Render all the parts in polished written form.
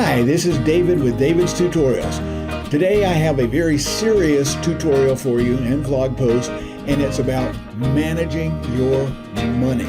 Hi, this is David with David's Tutorials. Today I have a very serious tutorial for you and vlog post, and it's about managing your money.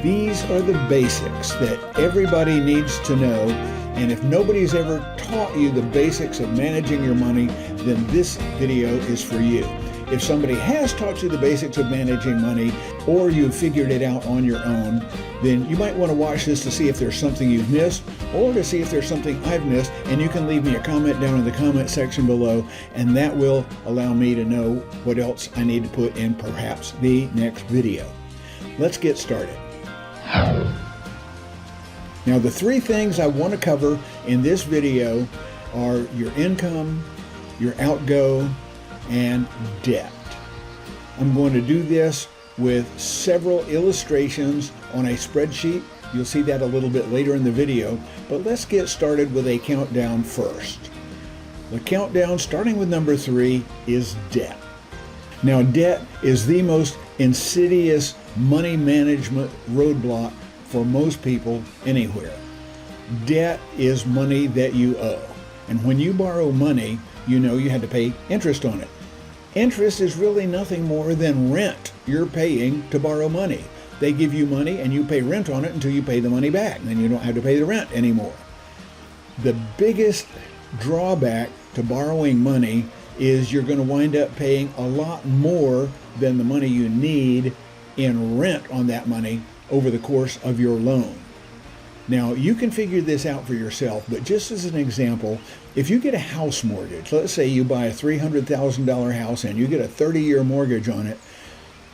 These are the basics that everybody needs to know, and if nobody's ever taught you the basics of managing your money, then this video is for you. If somebody has taught you the basics of managing money, or you've figured it out on your own, then you might want to watch this to see if there's something you've missed, or to see if there's something I've missed, and you can leave me a comment down in the comment section below, and that will allow me to know what else I need to put in perhaps the next video. Let's get started. Now, the three things I want to cover in this video are your income, your outgo, and debt. I'm going to do this with several illustrations on a spreadsheet. You'll see that a little bit later in the video, but let's get started with a countdown first. The countdown, starting with number 3, is debt. Now, debt is the most insidious money management roadblock for most people anywhere. Debt is money that you owe, and when you borrow money, you know you had to pay interest on it. Interest is really nothing more than rent you're paying to borrow money. They give you money and you pay rent on it until you pay the money back, and then you don't have to pay the rent anymore. The biggest drawback to borrowing money is you're going to wind up paying a lot more than the money you need in rent on that money over the course of your loan. Now, you can figure this out for yourself, but just as an example, if you get a house mortgage, let's say you buy a $300,000 house and you get a 30-year mortgage on it,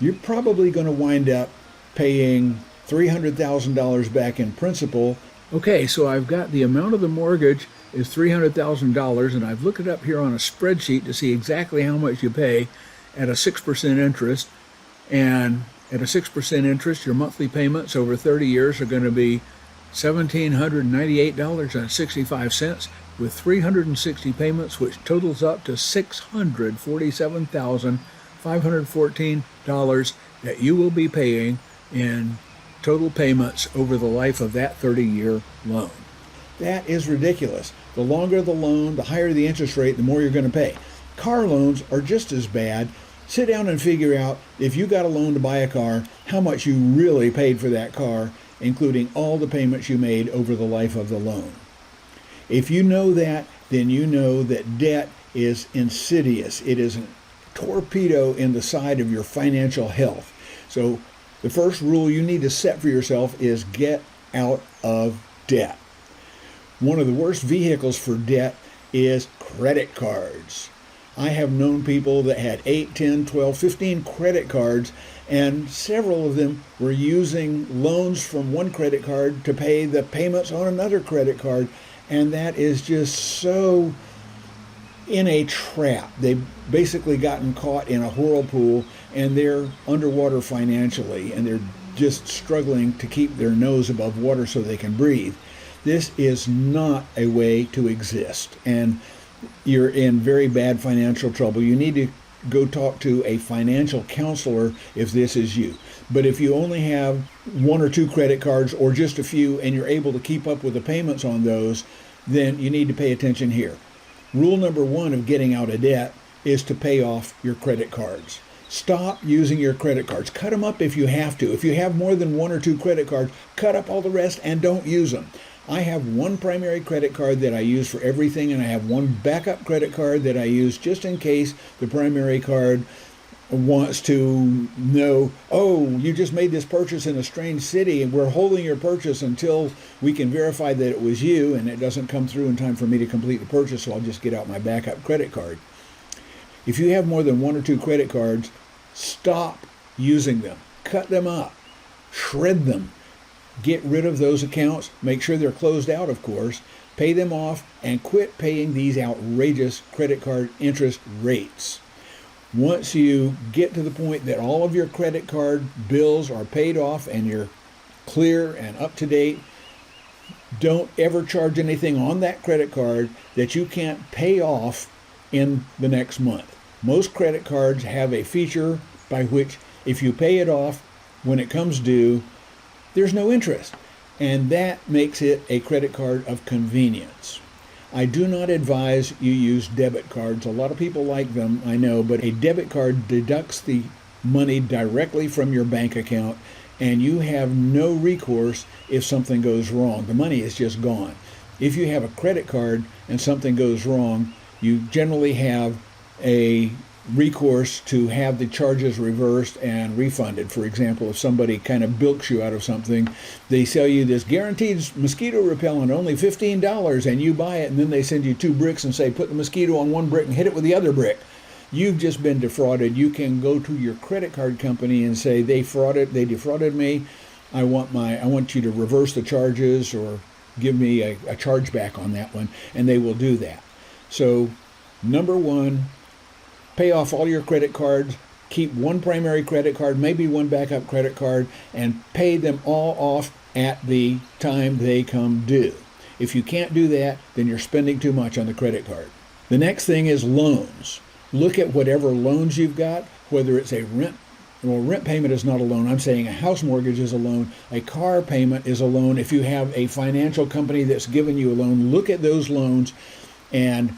you're probably going to wind up paying $300,000 back in principal. Okay, so I've got the amount of the mortgage is $300,000, and I've looked it up here on a spreadsheet to see exactly how much you pay at a 6% interest. And at a 6% interest, your monthly payments over 30 years are going to be $1,798.65 with 360 payments, which totals up to $647,514 that you will be paying in total payments over the life of that 30-year loan. That is ridiculous. The longer the loan, the higher the interest rate, the more you're going to pay. Car loans are just as bad. Sit down and figure out, if you got a loan to buy a car, how much you really paid for that car, including all the payments you made over the life of the loan. If you know that, then you know that debt is insidious. It is a torpedo in the side of your financial health. So the first rule you need to set for yourself is get out of debt. One of the worst vehicles for debt is credit cards. I have known people that had 8, 10, 12, 15 credit cards, and several of them were using loans from one credit card to pay the payments on another credit card, and that is just so in a trap. They've basically gotten caught in a whirlpool, and they're underwater financially, and they're just struggling to keep their nose above water so they can breathe. This is not a way to exist, and you're in very bad financial trouble. You need to go talk to a financial counselor if this is you. But if you only have 1 or 2 credit cards, or just a few, and you're able to keep up with the payments on those, then you need to pay attention here. Rule number 1 of getting out of debt is to pay off your credit cards. Stop using your credit cards. Cut them up if you have to. If you have more than 1 or 2 credit cards, cut up all the rest and don't use them. I have one primary credit card that I use for everything, and I have one backup credit card that I use just in case the primary card wants to know, oh, you just made this purchase in a strange city, and we're holding your purchase until we can verify that it was you, and it doesn't come through in time for me to complete the purchase, so I'll just get out my backup credit card. If you have more than 1 or 2 credit cards, stop using them. Cut them up. Shred them. Get rid of those accounts. Make sure they're closed out, of course. Pay them off and quit paying these outrageous credit card interest rates. Once you get to the point that all of your credit card bills are paid off and you're clear and up to date, don't ever charge anything on that credit card that you can't pay off in the next month. Most credit cards have a feature by which if you pay it off when it comes due, there's no interest. and that makes it a credit card of convenience. I do not advise you use debit cards. A lot of people like them, I know, but a debit card deducts the money directly from your bank account, and you have no recourse if something goes wrong. The money is just gone. If you have a credit card and something goes wrong, you generally have a recourse to have the charges reversed and refunded. For example, if somebody kind of bilks you out of something, they sell you this guaranteed mosquito repellent, only $15, and you buy it, and then they send you 2 bricks and say, put the mosquito on one brick and hit it with the other brick. You've just been defrauded. You can go to your credit card company and say, they defrauded me. I want you to reverse the charges or give me a chargeback on that one, and they will do that. So, number one, pay off all your credit cards, keep one primary credit card, maybe one backup credit card, and pay them all off at the time they come due. If you can't do that, then you're spending too much on the credit card. The next thing is loans. Look at whatever loans you've got, whether it's a rent payment is not a loan. I'm saying a house mortgage is a loan. A car payment is a loan. If you have a financial company that's given you a loan, look at those loans and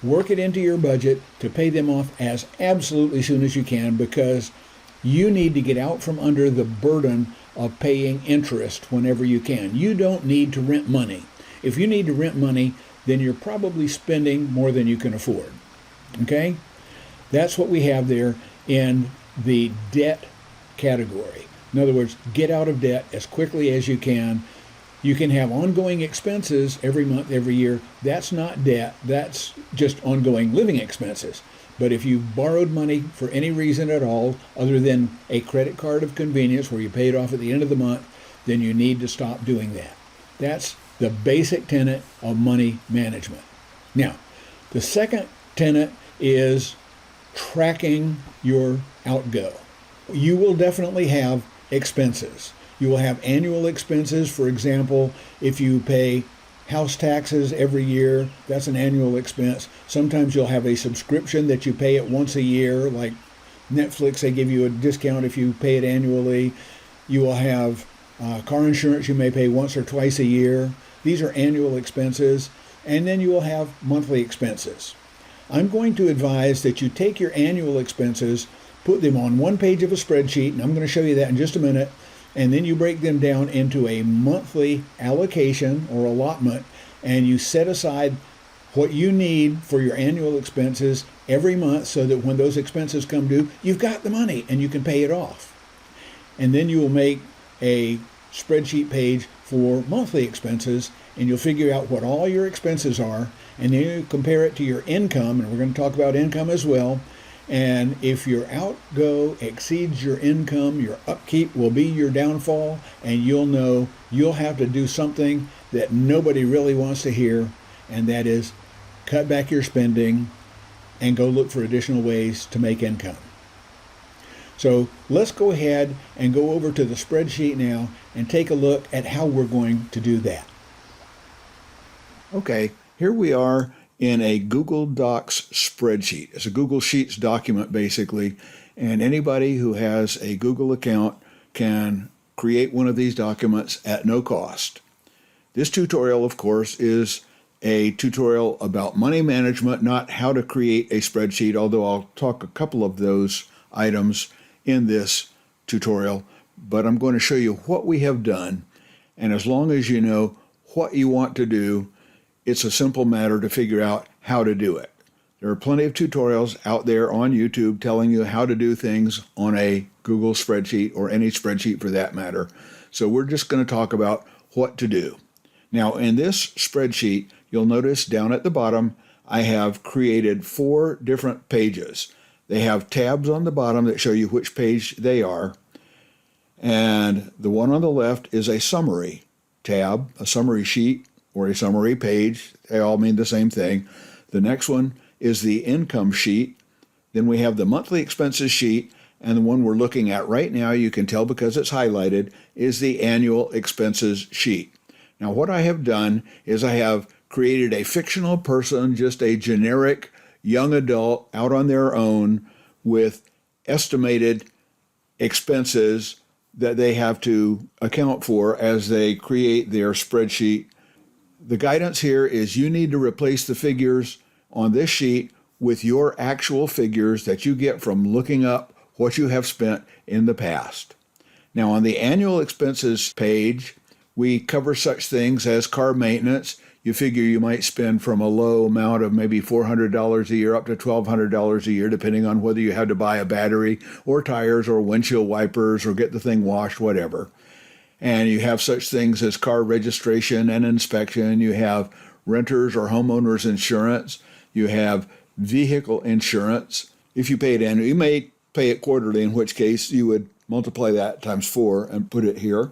work it into your budget to pay them off as absolutely soon as you can, because you need to get out from under the burden of paying interest whenever you can. You don't need to rent money. If you need to rent money, then you're probably spending more than you can afford. Okay? That's what we have there in the debt category. In other words, get out of debt as quickly as you can. You can have ongoing expenses every month, every year. That's not debt. That's just ongoing living expenses. But if you borrowed money for any reason at all, other than a credit card of convenience where you pay it off at the end of the month, then you need to stop doing that. That's the basic tenet of money management. Now, the second tenet is tracking your outgo. You will definitely have expenses. You will have annual expenses. For example, if you pay house taxes every year, that's an annual expense. Sometimes you'll have a subscription that you pay it once a year, like Netflix, they give you a discount if you pay it annually. You will have car insurance you may pay once or twice a year. These are annual expenses. And then you will have monthly expenses. I'm going to advise that you take your annual expenses, put them on one page of a spreadsheet, and I'm going to show you that in just a minute, and then you break them down into a monthly allocation or allotment, and you set aside what you need for your annual expenses every month so that when those expenses come due, you've got the money and you can pay it off. And then you will make a spreadsheet page for monthly expenses, and you'll figure out what all your expenses are, and then you compare it to your income, and we're going to talk about income as well. And if your outgo exceeds your income, your upkeep will be your downfall, and you'll know you'll have to do something that nobody really wants to hear, and that is cut back your spending and go look for additional ways to make income. So let's go ahead and go over to the spreadsheet now and take a look at how we're going to do that. Okay, here we are in a Google Docs spreadsheet. It's a Google Sheets document basically, and anybody who has a Google account can create one of these documents at no cost. This tutorial, of course, is a tutorial about money management, not how to create a spreadsheet, although I'll talk a couple of those items in this tutorial, but I'm going to show you what we have done, and as long as you know what you want to do, it's a simple matter to figure out how to do it. There are plenty of tutorials out there on YouTube telling you how to do things on a Google spreadsheet or any spreadsheet for that matter. So we're just going to talk about what to do. Now in this spreadsheet, you'll notice down at the bottom, I have created 4 different pages. They have tabs on the bottom that show you which page they are. And the one on the left is a summary tab, a summary sheet, or a summary page. They all mean the same thing. The next one is the income sheet. Then we have the monthly expenses sheet, and the one we're looking at right now, you can tell because it's highlighted, is the annual expenses sheet. Now what I have done is I have created a fictional person, just a generic young adult out on their own with estimated expenses that they have to account for as they create their spreadsheet. The guidance here is you need to replace the figures on this sheet with your actual figures that you get from looking up what you have spent in the past. Now, on the annual expenses page, we cover such things as car maintenance. You figure you might spend from a low amount of maybe $400 a year up to $1,200 a year, depending on whether you had to buy a battery or tires or windshield wipers or get the thing washed, whatever. And you have such things as car registration and inspection. You have renters or homeowners insurance. You have vehicle insurance. If you pay it annually, you may pay it quarterly, in which case you would multiply that times 4 and put it here.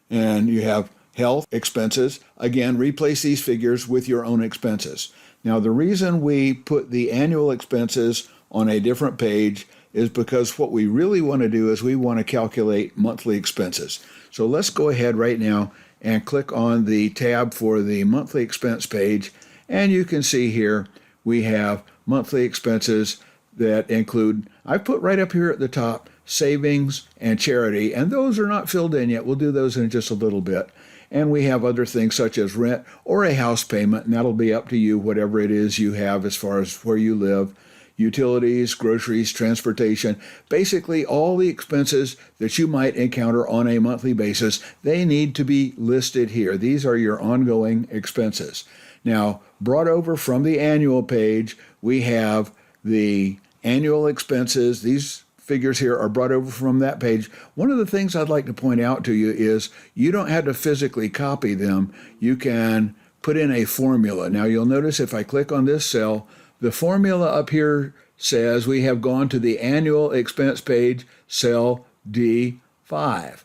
And you have health expenses. Again, replace these figures with your own expenses. Now, the reason we put the annual expenses on a different page is because what we really want to do is we want to calculate monthly expenses. So let's go ahead right now and click on the tab for the monthly expense page. And you can see here we have monthly expenses that include, I put right up here at the top, savings and charity, and those are not filled in yet. We'll do those in just a little bit. And we have other things such as rent or a house payment, and that'll be up to you, whatever it is you have as far as where you live. Utilities, groceries, transportation, basically all the expenses that you might encounter on a monthly basis, they need to be listed here. These are your ongoing expenses. Now, brought over from the annual page, we have the annual expenses. These figures here are brought over from that page. One of the things I'd like to point out to you is you don't have to physically copy them. You can put in a formula. Now, you'll notice if I click on this cell, the formula up here says we have gone to the annual expense page, cell D5.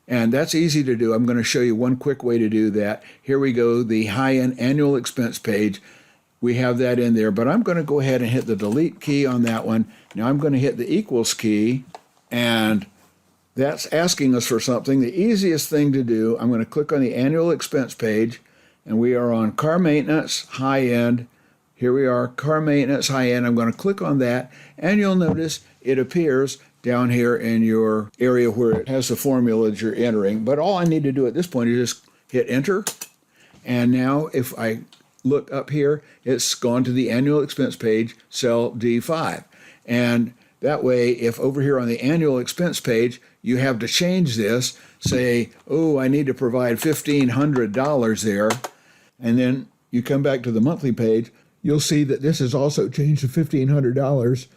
And that's easy to do. I'm going to show you one quick way to do that. Here we go, the high-end annual expense page. We have that in there, but I'm going to go ahead and hit the delete key on that one. Now I'm going to hit the equals key, and that's asking us for something. The easiest thing to do, I'm going to click on the annual expense page, and we are on car maintenance, high-end. Here we are, car maintenance, high-end. I'm going to click on that, and you'll notice it appears down here in your area where it has the formula that you're entering. But all I need to do at this point is just hit enter. And now if I look up here, it's gone to the annual expense page, cell D5. And that way, if over here on the annual expense page, you have to change this, say, oh, I need to provide $1,500 there, and then you come back to the monthly page, you'll see that this is also changed to $1,500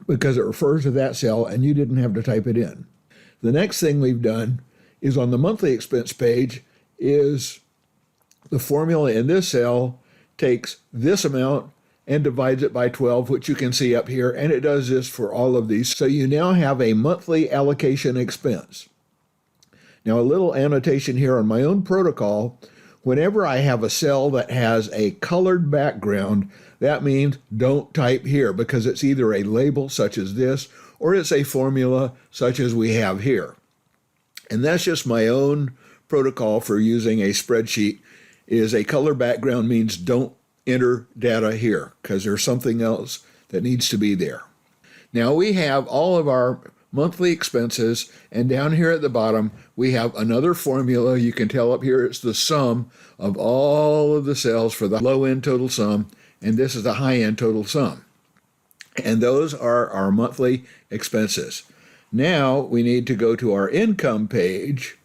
because it refers to that cell and you didn't have to type it in. The next thing we've done is on the monthly expense page is the formula in this cell takes this amount and divides it by 12, which you can see up here, and it does this for all of these. So you now have a monthly allocation expense. Now a little annotation here on my own protocol. Whenever I have a cell that has a colored background, that means don't type here because it's either a label such as this or it's a formula such as we have here. And that's just my own protocol for using a spreadsheet. Is a color background means don't enter data here because there's something else that needs to be there. Now we have all of our monthly expenses, and down here at the bottom we have another formula. You can tell up here it's the sum of all of the cells for the low-end total sum, and this is the high-end total sum. And those are our monthly expenses. Now we need to go to our income page,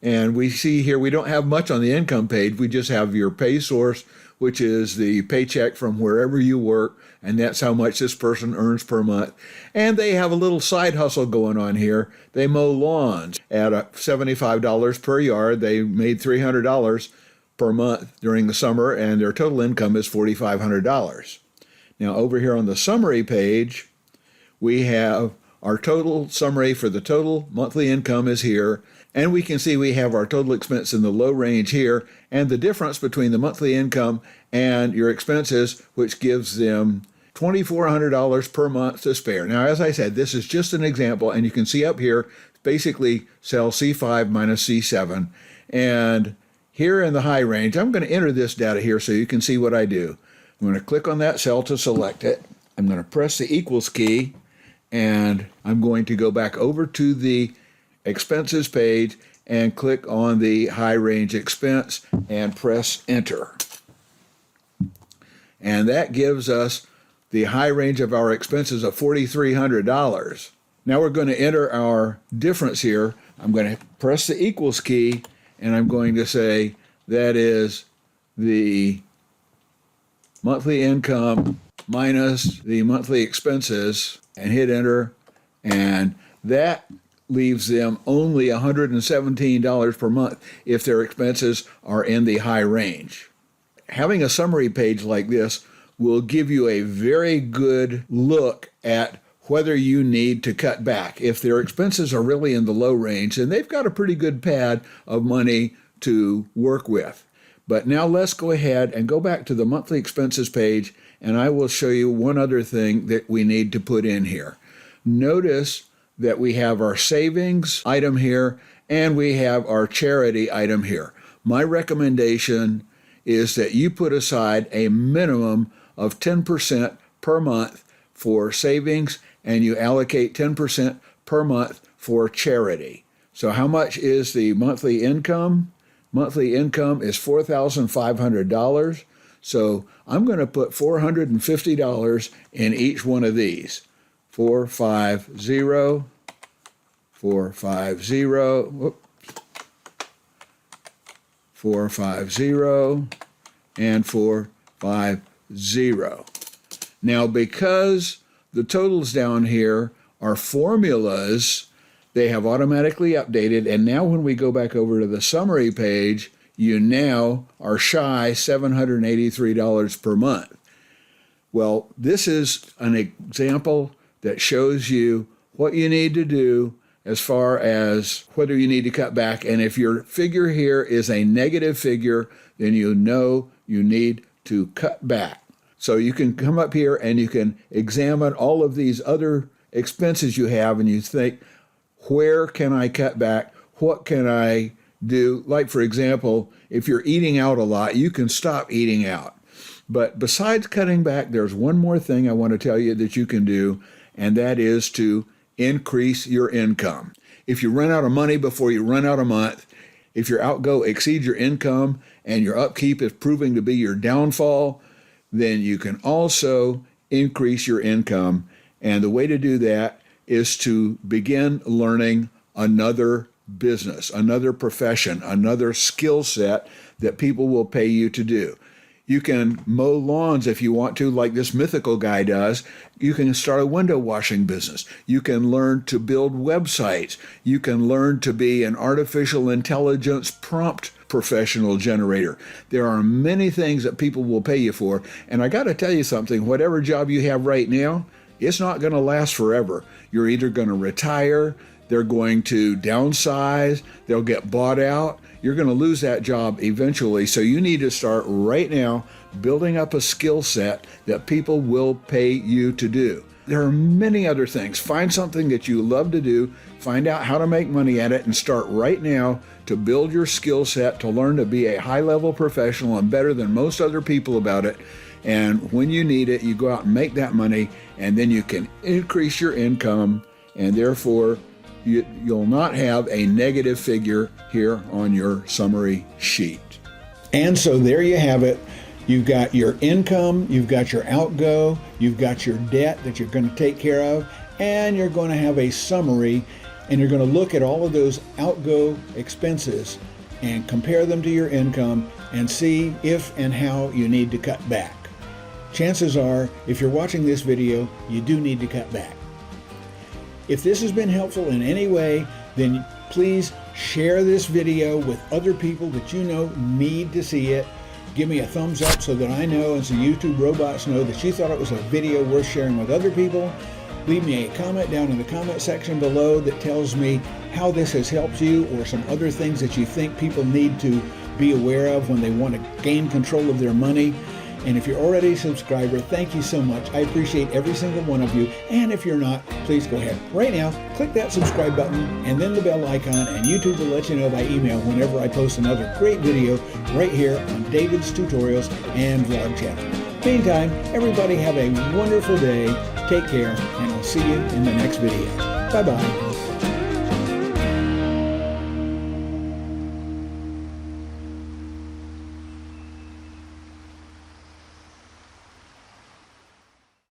and we see here we don't have much on the income page. We just have your pay source, which is the paycheck from wherever you work, and that's how much this person earns per month. And they have a little side hustle going on here. They mow lawns at $75 per yard. They made $300 per month during the summer, and their total income is $4,500. Now over here on the summary page, we have our total summary for the total monthly income is here. And we can see we have our total expense in the low range here, and the difference between the monthly income and your expenses, which gives them $2,400 per month to spare. Now, as I said, this is just an example, and you can see up here, basically cell C5 minus C7. And here in the high range, I'm going to enter this data here so you can see what I do. I'm going to click on that cell to select it. I'm going to press the equals key, and I'm going to go back over to the expenses page and click on the high range expense and press enter. And that gives us the high range of our expenses of $4,300. Now we're going to enter our difference here. I'm going to press the equals key, and I'm going to say that is the monthly income minus the monthly expenses, and hit enter, and that leaves them only $117 per month if their expenses are in the high range. Having a summary page like this will give you a very good look at whether you need to cut back. If their expenses are really in the low range, then they've got a pretty good pad of money to work with. But now let's go ahead and go back to the monthly expenses page, and I will show you one other thing that we need to put in here. Notice that we have our savings item here, and we have our charity item here. My recommendation is that you put aside a minimum of 10% per month for savings, and you allocate 10% per month for charity. So how much is the monthly income? Monthly income is $4,500. So I'm going to put $450 in each one of these. 450, 450, whoops, 450, and 450. Now, because the totals down here are formulas, they have automatically updated, and now when we go back over to the summary page, you now are shy $783 per month. Well, this is an example that shows you what you need to do as far as whether you need to cut back, and if your figure here is a negative figure, then you know you need to cut back. So you can come up here and you can examine all of these other expenses you have, and you think, where can I cut back? What can I do? Like, for example, if you're eating out a lot, you can stop eating out. But besides cutting back, there's one more thing I want to tell you that you can do, and that is to increase your income. If you run out of money before you run out of month, if your outgo exceeds your income and your upkeep is proving to be your downfall, then you can also increase your income. And the way to do that is to begin learning another business, another profession, another skill set that people will pay you to do. You can mow lawns if you want to, like this mythical guy does. You can start a window washing business. You can learn to build websites. You can learn to be an artificial intelligence prompt professional generator. There are many things that people will pay you for. And I got to tell you something, whatever job you have right now, it's not going to last forever. You're either going to retire, they're going to downsize, they'll get bought out. You're going to lose that job eventually. So you need to start right now building up a skill set that people will pay you to do. There are many other things. Find something that you love to do, find out how to make money at it, and start right now to build your skill set to learn to be a high-level professional and better than most other people about it. And when you need it, you go out and make that money, and then you can increase your income, and therefore you'll not have a negative figure here on your summary sheet. And so there you have it. You've got your income, you've got your outgo, you've got your debt that you're going to take care of, and you're going to have a summary, and you're going to look at all of those outgo expenses and compare them to your income and see if and how you need to cut back. Chances are, if you're watching this video, you do need to cut back. If this has been helpful in any way, then please share this video with other people that you know need to see it. Give me a thumbs up so that I know and so YouTube robots know that you thought it was a video worth sharing with other people. Leave me a comment down in the comment section below that tells me how this has helped you or some other things that you think people need to be aware of when they want to gain control of their money. And if you're already a subscriber, thank you so much. I appreciate every single one of you. And if you're not, please go ahead right now, click that subscribe button and then the bell icon, and YouTube will let you know by email whenever I post another great video right here on David's Tutorials and Vlog Channel. Meantime, everybody have a wonderful day. Take care, and I'll see you in the next video. Bye-bye.